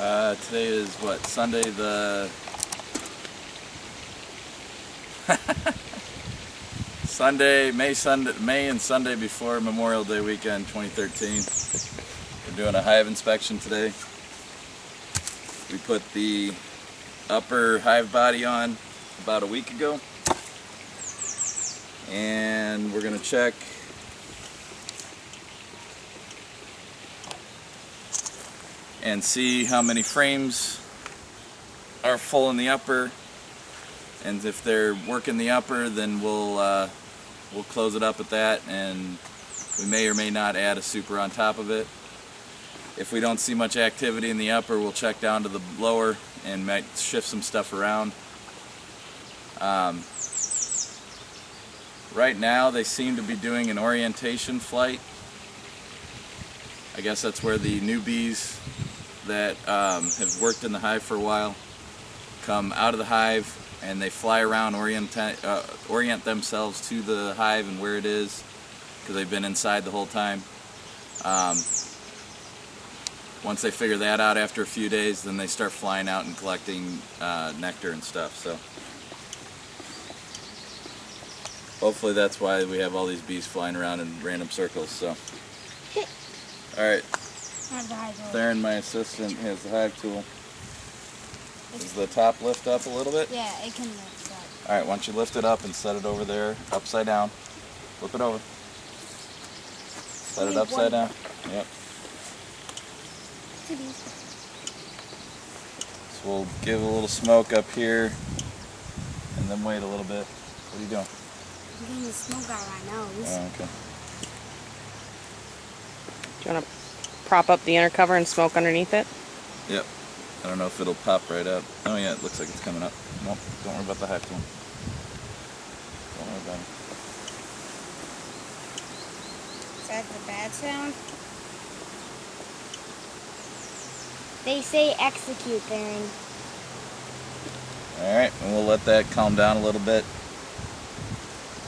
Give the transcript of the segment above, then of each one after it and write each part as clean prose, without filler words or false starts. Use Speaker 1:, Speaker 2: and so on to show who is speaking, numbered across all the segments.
Speaker 1: Today is what, Sunday the May and Sunday before Memorial Day weekend 2013. We're doing a hive inspection today. We put the upper hive body on about a week ago, and we're going to check and see how many frames are full in the upper, and if they're working the upper, then we'll close it up at that, and we may or may not add a super on top of it. If we don't see much activity in the upper, we'll check down to the lower and might shift some stuff around. Right now they seem to be doing an orientation flight. I guess that's where the newbies that have worked in the hive for a while come out of the hive and they fly around, orient themselves to the hive and where it is, because they've been inside the whole time. Once they figure that out after a few days, then they start flying out and collecting nectar and stuff. So hopefully that's why we have all these bees flying around in random circles. So alright, Theron, my assistant, has the hive tool. Does the top lift up a little bit?
Speaker 2: Yeah, it can lift up.
Speaker 1: Alright, why don't you lift it up and set it over there, upside down. Flip it over. Set it upside down. Yep. So we'll give a little smoke up here and then wait a little bit. What are you doing?
Speaker 2: I'm getting the smoke out of my nose.
Speaker 1: Oh, okay.
Speaker 3: Do you want to prop up the inner cover and smoke underneath it?
Speaker 1: Yep. I don't know if it'll pop right up. Oh yeah, it looks like it's coming up. Nope, don't worry about the hive tool. Don't worry about it.
Speaker 2: Is that the bad sound? They say execute, Theron.
Speaker 1: Alright, and we'll let that calm down a little bit.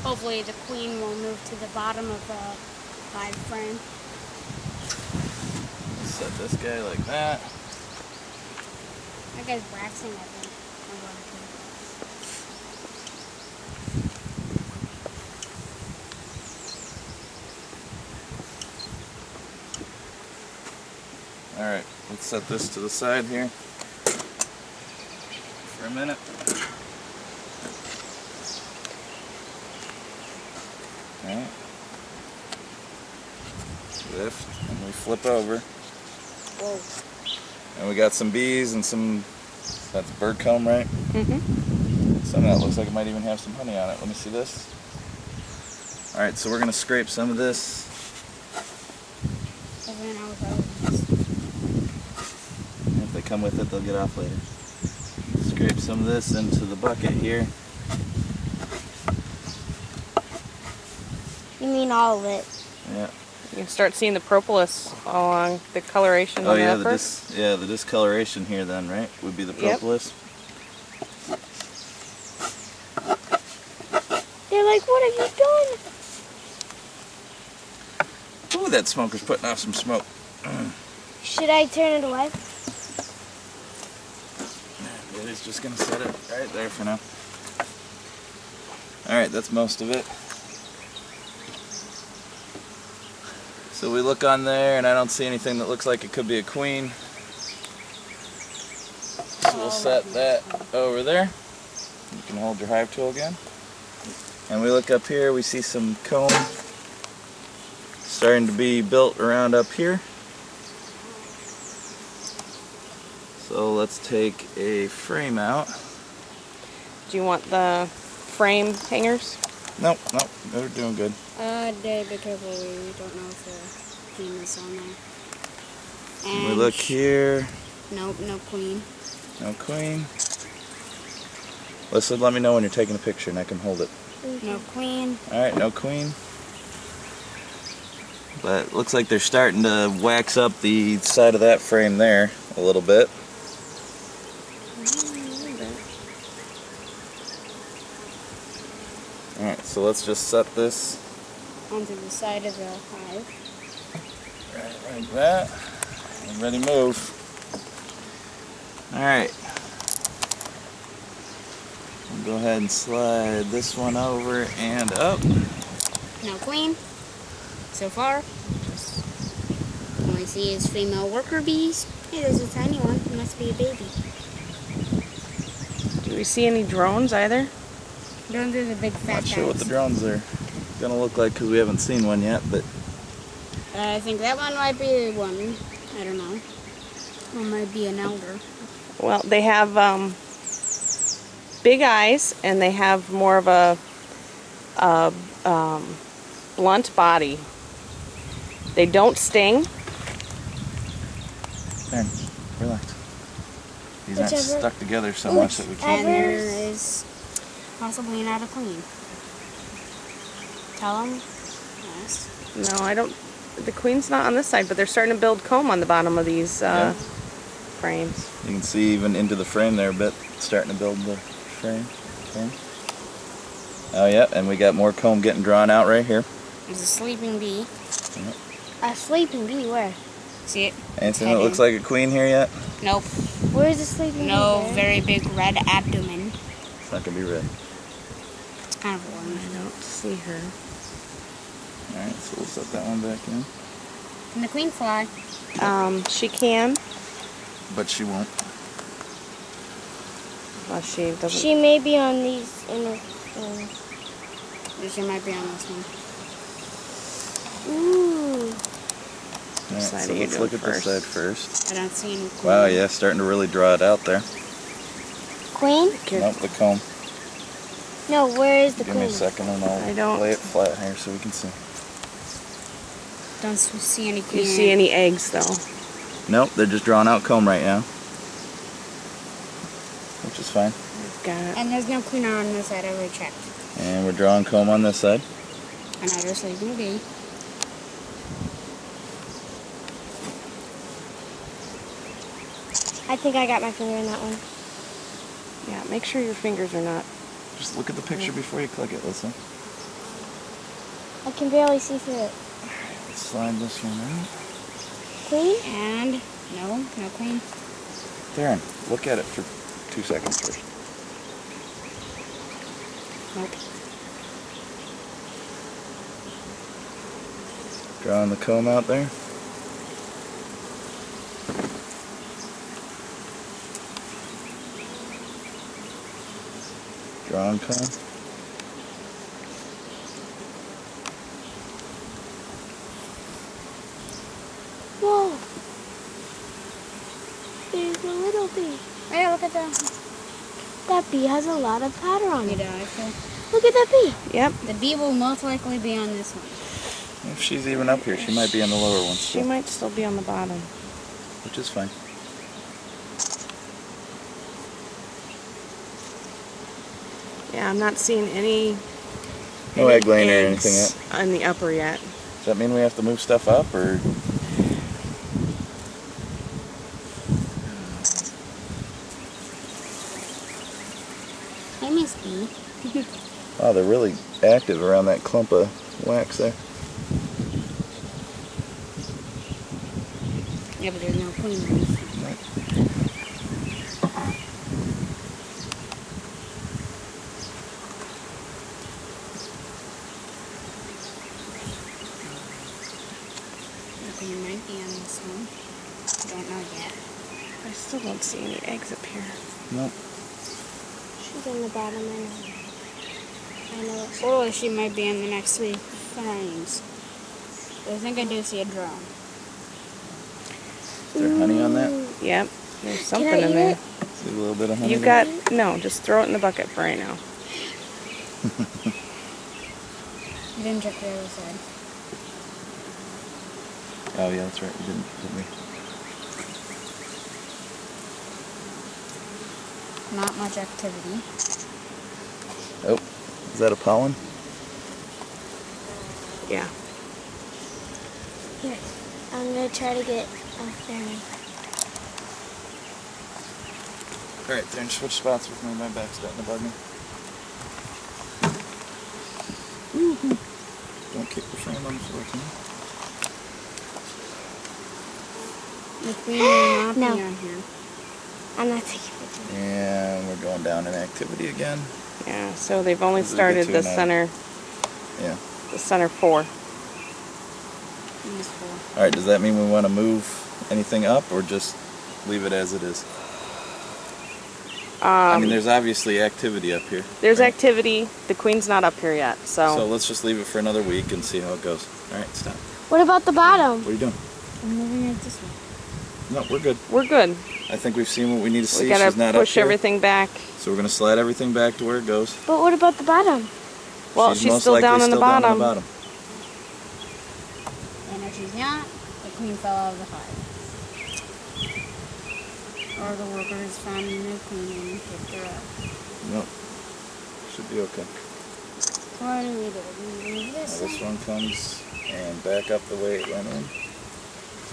Speaker 2: Hopefully the queen will move to the bottom of the hive frame.
Speaker 1: Set this guy like that.
Speaker 2: That guy's waxing, I think.
Speaker 1: Alright, let's set this to the side here for a minute. Alright. Lift, and we flip over.
Speaker 2: Whoa.
Speaker 1: And we got some bees and some, that's bird comb, right?
Speaker 3: Mm-hmm.
Speaker 1: Some of that looks like it might even have some honey on it. Let me see this. Alright, so we're going to scrape some of this. If they come with it, they'll get off later. Scrape some of this into the bucket here.
Speaker 2: You mean all of it?
Speaker 1: Yeah.
Speaker 3: You can start seeing the propolis along the coloration.
Speaker 1: Oh
Speaker 3: on
Speaker 1: yeah,
Speaker 3: the upper.
Speaker 1: the discoloration here then, right? Would be the propolis.
Speaker 3: Yep.
Speaker 2: They're like, what have you done?
Speaker 1: Ooh, that smoker's putting off some smoke.
Speaker 2: Should I turn it away?
Speaker 1: It is just gonna set it right there for now. Alright, that's most of it. So we look on there and I don't see anything that looks like it could be a queen. So we'll set that over there. You can hold your hive tool again. And we look up here, we see some comb starting to be built around up here. So let's take a frame out.
Speaker 3: Do you want the frame hangers?
Speaker 1: Nope, they're doing good.
Speaker 2: Dave, be careful. We don't know if the queen is on there. And
Speaker 1: We look here.
Speaker 2: Nope, no queen.
Speaker 1: No queen. Listen, let me know when you're taking a picture and I can hold it.
Speaker 2: No queen.
Speaker 1: Alright, no queen. But it looks like they're starting to wax up the side of that frame there a little bit. Alright, so let's just set this
Speaker 2: onto the side of the hive.
Speaker 1: right like that. And ready to move. Alright. We'll go ahead and slide this one over and up.
Speaker 2: No queen. So far. All I see is female worker bees. Hey, there's a tiny one. It must be a baby.
Speaker 3: Do we see any drones either?
Speaker 2: Drones are the big fat
Speaker 1: Not sure what the
Speaker 2: guys.
Speaker 1: drones are gonna look like because we haven't seen one yet, but
Speaker 2: I think that one might be one. I don't know. Or might be an elder.
Speaker 3: Well, they have big eyes, and they have more of a blunt body. They don't sting.
Speaker 1: there, relax. These aren't
Speaker 2: Whichever-
Speaker 1: stuck together so much that we
Speaker 2: And
Speaker 1: can't.
Speaker 2: there is possibly not a queen. Tell them. Yes.
Speaker 3: No, I don't. The queen's not on this side, but they're starting to build comb on the bottom of these
Speaker 1: Yeah.
Speaker 3: frames.
Speaker 1: You can see even into the frame there a bit, starting to build the frame. Okay. Oh yeah, and we got more comb getting drawn out right here.
Speaker 2: There's a sleeping bee.
Speaker 1: Yep.
Speaker 2: A sleeping bee? Where? See it?
Speaker 1: Anything that looks like a queen here yet?
Speaker 2: Nope.
Speaker 4: Where is the sleeping
Speaker 2: No
Speaker 4: bee?
Speaker 2: very big red abdomen.
Speaker 1: It's not gonna be red.
Speaker 2: It's kind of orange.
Speaker 3: I don't see her.
Speaker 1: Alright, so we'll set that one back in.
Speaker 2: Can the queen fly?
Speaker 3: She can.
Speaker 1: But she won't.
Speaker 3: Well, she doesn't.
Speaker 4: She may be on these inner things.
Speaker 2: She might be on this one.
Speaker 4: Ooh.
Speaker 1: Alright,
Speaker 3: side
Speaker 1: so
Speaker 3: are you
Speaker 1: let's
Speaker 3: doing
Speaker 1: look at this
Speaker 3: first?
Speaker 1: side first.
Speaker 2: I don't see any queen.
Speaker 1: Wow, yeah, starting to really draw it out there.
Speaker 4: Queen?
Speaker 1: Nope, the comb.
Speaker 4: No, where is the
Speaker 1: Give
Speaker 4: queen?
Speaker 1: me a second and
Speaker 3: I
Speaker 1: I'll
Speaker 3: don't-
Speaker 1: lay it flat here so we can see.
Speaker 2: Don't see any
Speaker 3: Do
Speaker 2: queen.
Speaker 3: you see any eggs, though?
Speaker 1: Nope, they're just drawing out comb right now. Which is fine.
Speaker 3: We've got.
Speaker 2: And there's no queen on this side. I already checked.
Speaker 1: And we're drawing comb on this side.
Speaker 2: Another sleeping bee.
Speaker 4: I think I got my finger in that one.
Speaker 3: Yeah, make sure your fingers are not.
Speaker 1: Just look at the picture before you click it, listen.
Speaker 4: I can barely see through it.
Speaker 1: Let's slide this one out.
Speaker 4: Queen?
Speaker 2: And no queen.
Speaker 1: Darren, look at it for 2 seconds first.
Speaker 2: Nope.
Speaker 1: Drawing the comb out there. Drawing comb.
Speaker 4: Whoa. There's a little bee.
Speaker 2: Hey, look at that.
Speaker 4: That bee has a lot of powder on
Speaker 2: You
Speaker 4: it.
Speaker 2: know, I feel
Speaker 4: Look at that bee.
Speaker 3: Yep,
Speaker 2: the bee will most likely be on this one.
Speaker 1: If she's even up here, she might be on the lower one
Speaker 3: she
Speaker 1: still,
Speaker 3: might still be on the bottom.
Speaker 1: which is fine.
Speaker 3: Yeah, I'm not seeing any.
Speaker 1: No
Speaker 3: any
Speaker 1: egg laying or
Speaker 3: eggs
Speaker 1: anything yet.
Speaker 3: on the upper yet.
Speaker 1: Does that mean we have to move stuff up, or?
Speaker 2: Hey, Miss Bee.
Speaker 1: Wow, they're really active around that clump of wax there.
Speaker 2: Yeah, but there's no queen on this one. The queen might be on this one. Don't know yet.
Speaker 3: I still don't see any eggs up here.
Speaker 1: Nope.
Speaker 4: She's on the bottom. I know it.
Speaker 2: Or she might be in the next 3 frames. But I think I do see a drone.
Speaker 1: Is there honey on that?
Speaker 3: Yep, there's
Speaker 4: Can
Speaker 3: something
Speaker 4: I
Speaker 3: in
Speaker 4: eat
Speaker 3: there.
Speaker 4: it?
Speaker 1: See a little bit of honey
Speaker 3: You've
Speaker 1: there?
Speaker 3: got no. Just throw it in the bucket for right now.
Speaker 2: You didn't check the other side.
Speaker 1: Oh yeah, that's right. You didn't put me.
Speaker 2: Not much activity.
Speaker 1: Oh, is that a pollen?
Speaker 3: Yeah.
Speaker 4: Here. I'm going to try to get there.
Speaker 1: All right, then switch spots with me. My back's starting to bug me. Don't kick the frame on the floor, can you?
Speaker 2: The queen will not
Speaker 4: No.
Speaker 2: be on here.
Speaker 4: I'm not taking pictures.
Speaker 1: And we're going down in activity again.
Speaker 3: Yeah, so they've only
Speaker 1: As we get
Speaker 3: started
Speaker 1: to
Speaker 3: the
Speaker 1: an hour.
Speaker 3: center,
Speaker 1: Yeah.
Speaker 3: the center 4.
Speaker 2: This 4.
Speaker 1: All right, does that mean we want to move anything up or just leave it as it is? I mean, there's obviously activity up here.
Speaker 3: There's
Speaker 1: right?
Speaker 3: activity. The queen's not up here yet,
Speaker 1: So let's just leave it for another week and see how it goes. All right, stop.
Speaker 4: What about the bottom?
Speaker 1: What are you doing?
Speaker 2: I'm moving it this way.
Speaker 1: No, we're good.
Speaker 3: we're good.
Speaker 1: I think we've seen what we need to see.
Speaker 3: We gotta
Speaker 1: She's not
Speaker 3: push
Speaker 1: up here.
Speaker 3: everything back.
Speaker 1: So we're going to slide everything back to where it goes.
Speaker 4: But what about the bottom?
Speaker 3: Well, she's
Speaker 1: most
Speaker 3: still
Speaker 1: likely
Speaker 3: down on the
Speaker 1: still down
Speaker 3: bottom.
Speaker 1: on the bottom.
Speaker 2: And if she's not, the queen fell out of the hive. Or the workers found the queen and picked her up.
Speaker 1: Nope. Should be okay.
Speaker 2: So what do we do? We move
Speaker 1: Now
Speaker 2: this
Speaker 1: this
Speaker 2: side?
Speaker 1: one comes and back up the way it went in.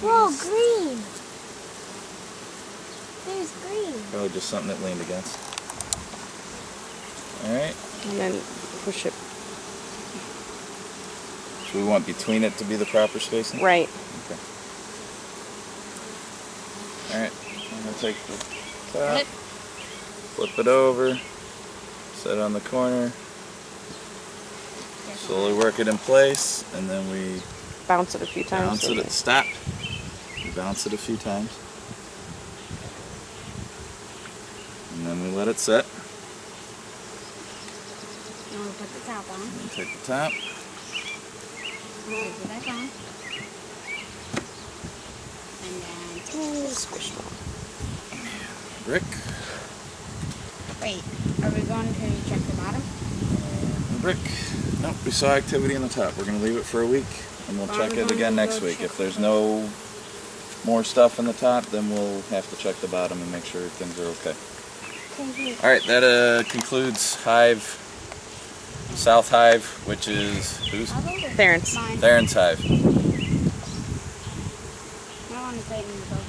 Speaker 4: Whoa, green. There's green.
Speaker 1: Probably just something it leaned against. All right.
Speaker 3: And then push it.
Speaker 1: So we want between it to be the proper spacing?
Speaker 3: Right.
Speaker 1: Okay. All right. I'm going to take the top, flip it over, set it on the corner, slowly work it in place, and then we
Speaker 3: Bounce it a few times.
Speaker 1: bounce it at stop. We bounce it a few times. And then we let it set.
Speaker 2: Now we put the top on.
Speaker 1: And take the top.
Speaker 2: Take it back on. And then
Speaker 3: Squish it.
Speaker 1: Brick.
Speaker 2: wait, are we going to check the bottom?
Speaker 1: And brick. Nope, we saw activity in the top. We're going to leave it for a week, and we'll check it again next week. If there's no more stuff in the top, then we'll have to check the bottom and make sure things are okay. All right, that concludes Hive, South Hive, which is who's?
Speaker 3: Terrence.
Speaker 2: Mine.
Speaker 1: Theron's Hive.
Speaker 2: I want to play it in the boat.